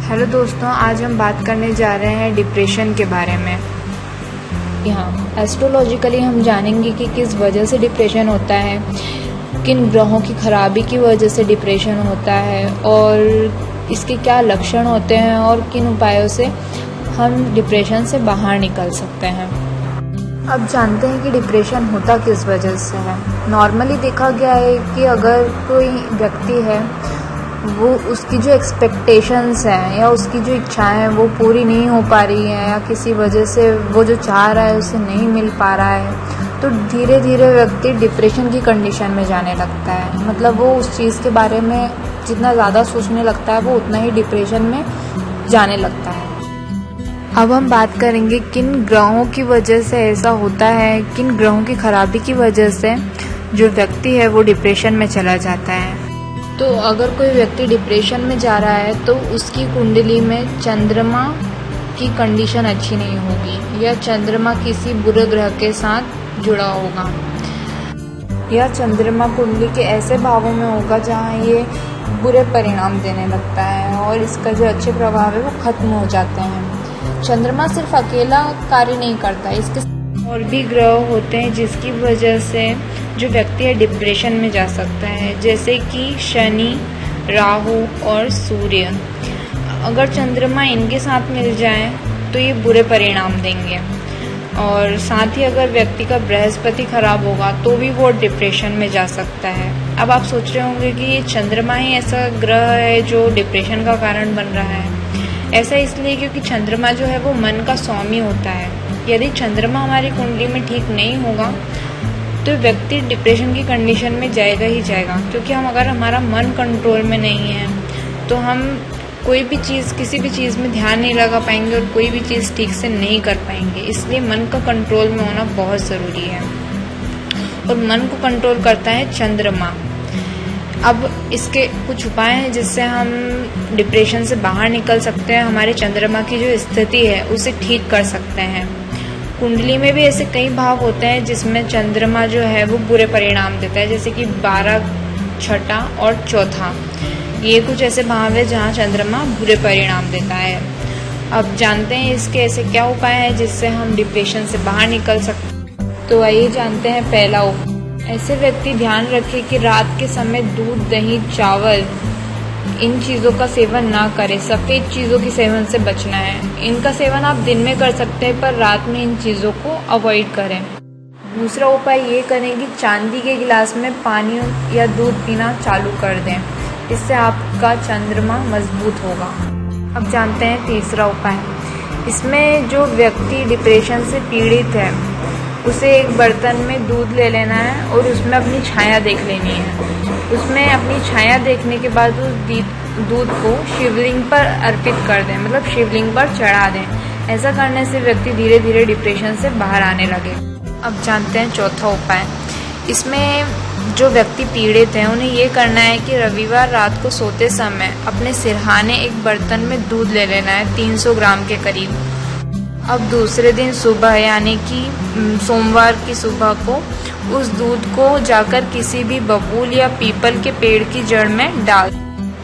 Hello दोस्तों, आज हम बात करने जा रहे हैं डिप्रेशन के बारे में। यहाँ एस्ट्रोलॉजिकली हम जानेंगे कि किस वजह से डिप्रेशन होता है, किन ग्रहों की खराबी की वजह से डिप्रेशन होता है और इसके क्या लक्षण होते हैं और किन उपायों से हम डिप्रेशन से बाहर निकल सकते हैं। अब जानते हैं कि डिप्रेशन होता किस वजह से है। नॉर्मली देखा गया है कि अगर कोई व्यक्ति है, वो उसकी जो एक्सपेक्टेशंस हैं या उसकी जो इच्छाएं हैं वो पूरी नहीं हो पा रही हैं या किसी वजह से वो जो चाह रहा है उसे नहीं मिल पा रहा है, तो धीरे धीरे व्यक्ति डिप्रेशन की कंडीशन में जाने लगता है। मतलब वो उस चीज़ के बारे में जितना ज़्यादा सोचने लगता है वो उतना ही डिप्रेशन में जाने लगता है। अब हम बात करेंगे किन ग्रहों की वजह से ऐसा होता है, किन ग्रहों की खराबी की वजह से जो व्यक्ति है वो डिप्रेशन में चला जाता है। तो अगर कोई व्यक्ति डिप्रेशन में जा रहा है तो उसकी कुंडली में चंद्रमा की कंडीशन अच्छी नहीं होगी या चंद्रमा किसी बुरे ग्रह के साथ जुड़ा होगा या चंद्रमा कुंडली के ऐसे भावों में होगा जहाँ ये बुरे परिणाम देने लगता है और इसका जो अच्छे प्रभाव है वो खत्म हो जाते हैं। चंद्रमा सिर्फ अकेला कार्य नहीं करता, इसके और भी ग्रह होते हैं जिसकी वजह से जो व्यक्ति है डिप्रेशन में जा सकता है, जैसे कि शनि, राहु और सूर्य। अगर चंद्रमा इनके साथ मिल जाए तो ये बुरे परिणाम देंगे। और साथ ही अगर व्यक्ति का बृहस्पति खराब होगा तो भी वो डिप्रेशन में जा सकता है। अब आप सोच रहे होंगे कि ये चंद्रमा ही ऐसा ग्रह है जो डिप्रेशन का कारण बन रहा है। ऐसा इसलिए क्योंकि चंद्रमा जो है वो मन का स्वामी होता है। यदि चंद्रमा हमारी कुंडली में ठीक नहीं होगा तो व्यक्ति डिप्रेशन की कंडीशन में जाएगा ही जाएगा, क्योंकि अगर हमारा मन कंट्रोल में नहीं है तो हम कोई भी चीज़, किसी भी चीज़ में ध्यान नहीं लगा पाएंगे और कोई भी चीज़ ठीक से नहीं कर पाएंगे। इसलिए मन का कंट्रोल में होना बहुत ज़रूरी है और मन को कंट्रोल करता है चंद्रमा। अब इसके कुछ उपाय हैं जिससे हम डिप्रेशन से बाहर निकल सकते हैं, हमारे चंद्रमा की जो स्थिति है उसे ठीक कर सकते हैं। कुंडली में भी ऐसे कई भाव होते हैं जिसमें चंद्रमा जो है वो बुरे परिणाम देता है, जैसे कि 12, 6 और 4। ये कुछ ऐसे भाव है जहाँ चंद्रमा बुरे परिणाम देता है। अब जानते हैं इसके ऐसे क्या उपाय हैं जिससे हम डिप्रेशन से बाहर निकल सकते हैं। तो आइए जानते हैं पहला उपाय। ऐसे व्यक्ति ध्यान रखें कि रात के समय दूध, दही, चावल इन चीज़ों का सेवन ना करें। सफ़ेद चीज़ों के सेवन से बचना है। इनका सेवन आप दिन में कर सकते हैं पर रात में इन चीज़ों को अवॉइड करें। दूसरा उपाय ये करें कि चांदी के गिलास में पानी या दूध पीना चालू कर दें। इससे आपका चंद्रमा मजबूत होगा। अब जानते हैं तीसरा उपाय। इसमें जो व्यक्ति डिप्रेशन से पीड़ित है उसे एक बर्तन में दूध ले लेना है और उसमें अपनी छाया देख लेनी है। उसमें अपनी छाया देखने के बाद उस दूध को शिवलिंग पर अर्पित कर दें, मतलब शिवलिंग पर चढ़ा दें। ऐसा करने से व्यक्ति धीरे धीरे डिप्रेशन से बाहर आने लगे। अब जानते हैं चौथा उपाय। इसमें जो व्यक्ति पीड़ित हैं उन्हें ये करना है कि रविवार रात को सोते समय अपने सिरहाने एक बर्तन में दूध ले लेना है, 300 ग्राम के करीब। अब दूसरे दिन सुबह यानी कि सोमवार की सुबह को उस दूध को जाकर किसी भी बबूल या पीपल के पेड़ की जड़ में डाल।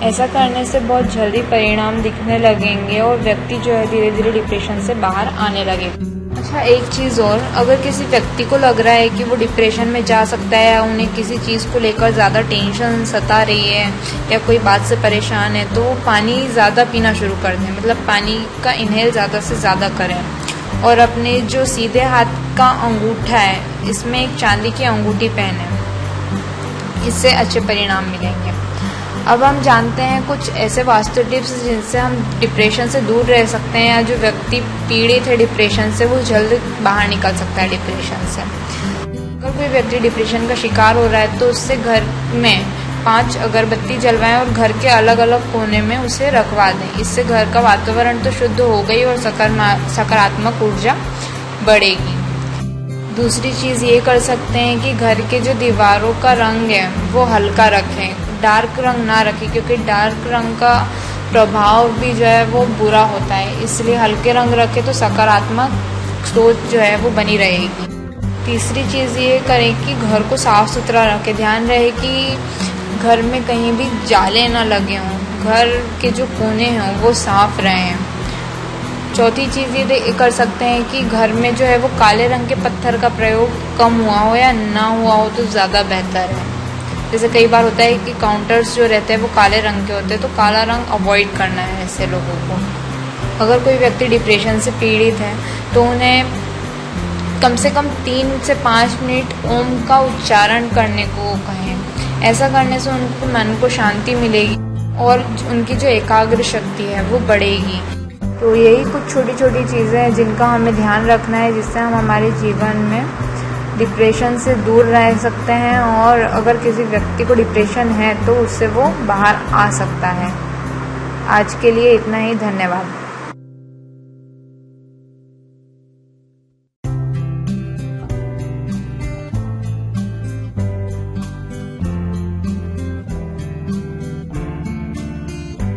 ऐसा करने से बहुत जल्दी परिणाम दिखने लगेंगे और व्यक्ति जो है धीरे धीरे डिप्रेशन से बाहर आने लगे। अच्छा, एक चीज़ और, अगर किसी व्यक्ति को लग रहा है कि वो डिप्रेशन में जा सकता है या उन्हें किसी चीज़ को लेकर ज़्यादा टेंशन सता रही है या कोई बात से परेशान है तो वो पानी ज़्यादा पीना शुरू कर दें। मतलब पानी का इनहेल ज़्यादा से ज़्यादा करें और अपने जो सीधे हाथ का अंगूठा है इसमें एक चांदी की अंगूठी पहने। इससे अच्छे परिणाम मिलेंगे। अब हम जानते हैं कुछ ऐसे वास्तु टिप्स जिनसे हम डिप्रेशन से दूर रह सकते हैं या जो व्यक्ति पीड़ित है डिप्रेशन से वो जल्द बाहर निकल सकता है डिप्रेशन से। अगर कोई व्यक्ति डिप्रेशन का शिकार हो रहा है तो उससे घर में 5 अगरबत्ती जलवाएं और घर के अलग अलग कोने में उसे रखवा दें। इससे घर का वातावरण तो शुद्ध हो गई और सकारात्मक ऊर्जा बढ़ेगी। दूसरी चीज़ ये कर सकते हैं कि घर के जो दीवारों का रंग है वो हल्का रखें, डार्क रंग ना रखें, क्योंकि डार्क रंग का प्रभाव भी जो है वो बुरा होता है। इसलिए हल्के रंग रखें तो सकारात्मक सोच जो है वो बनी रहेगी। तीसरी चीज़ ये करें कि घर को साफ़ सुथरा रखें। ध्यान रहे कि घर में कहीं भी जाले ना लगे हों, घर के जो कोने हैं वो साफ रहें। चौथी चीज़ ये कर सकते हैं कि घर में जो है वो काले रंग के पत्थर का प्रयोग कम हुआ हो या ना हुआ हो तो ज़्यादा बेहतर है। जैसे कई बार होता है कि काउंटर्स जो रहते हैं वो काले रंग के होते हैं, तो काला रंग अवॉइड करना है ऐसे लोगों को। अगर कोई व्यक्ति डिप्रेशन से पीड़ित है तो उन्हें कम से कम 3 से 5 मिनट ओम का उच्चारण करने को कहें। ऐसा करने से उनको मन को शांति मिलेगी और उनकी जो एकाग्र शक्ति है वो बढ़ेगी। तो यही कुछ छोटी छोटी चीज़ें हैं जिनका हमें ध्यान रखना है, जिससे हम हमारे जीवन में डिप्रेशन से दूर रह सकते हैं, और अगर किसी व्यक्ति को डिप्रेशन है तो उससे वो बाहर आ सकता है। आज के लिए इतना ही, धन्यवाद।